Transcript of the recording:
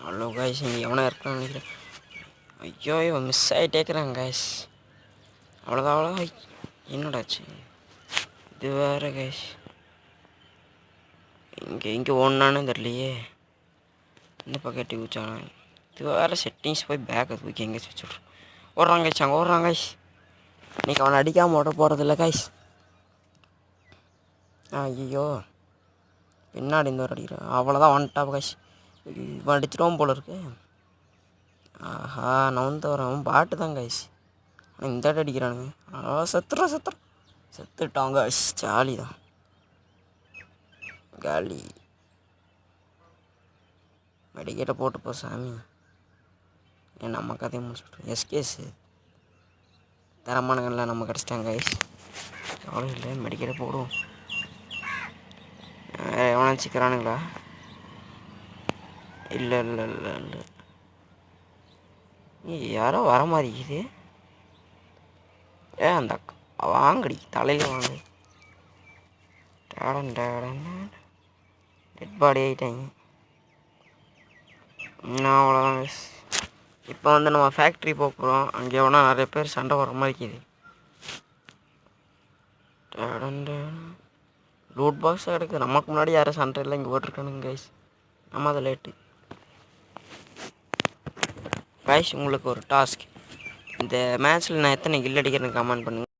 அவ்வளோ காய்ஸ் இங்கே எவனா இருக்கான்னு நினைக்கிறேன். ஐயோ மிஸ் ஆகிட்டே இருக்கிறாங்க காய்ஸ். அவ்வளோதான் என்னடாச்சு இது வேறு காய்ஸ். இங்கே ஒன்றானு தெரியலையே. இந்த பக்கெட்டி ஊச்சானா இது வேறு செட்டிங்ஸ் போய் பேக்கை தூக்கி எங்கே வச்சுட்றோம். ஓடுறாங்க காய்ஸ், அங்கே ஓடுறாங்க காய்ஸ். இன்றைக்கி அவனை அடிக்காமல் ஓட போகிறதில்ல காய்ஸ். ஐயோ பின்னாடி இந்த ஒரு அடிக்கிறான். அவ்வளோதான் வந்துட்டா காய்ஸ். இவன் அடிச்சிடுவோம் போல இருக்கு. ஆஹா நவுந்து வரவன் பாட்டு தான் காய்ஸ். ஆனால் இந்த அடி அடிக்கிறானுங்க. செத்துட்டாங்க காய்ஸ். ஜாலி தான் காலி. மெடிக்கேட்டை போட்டு போ சாமி. ஏன் நம்ம கதையை முடிச்சுட்டு எஸ்கேஸு தரமானங்கள்லாம் நம்ம கிடச்சிட்டாங்க காய்ஸ். எவ்வளோ இல்லை மெடிக்கேட்டை போடுவோம். எவனா சிக்கிறானுங்களா? இல்லை இல்லை இல்லை இல்லை யாரோ வர மாதிரி இது. அந்த அக்கா வாங்கடி தலையில் வாங்க. டெட் பாடி ஆகிட்டாங்க. அவ்வளோதான் மிஸ். இப்போ வந்து நம்ம ஃபேக்ட்ரி போக போகிறோம். அங்கே எவனா நிறைய பேர் சண்டை வர மாதிரி இருக்குது. லூட் பாக்ஸாக கிடக்குது. நமக்கு முன்னாடி யாரும் சண்டை இல்லை இங்கே போட்டிருக்கானுங்க கைஸ். நம்ம அதை லேட்டு கைஸ். உங்களுக்கு ஒரு டாஸ்க். இந்த மேட்ச்சில் நான் எத்தனை கில் அடிக்கிறேன்னு கமெண்ட் பண்ணுங்கள்.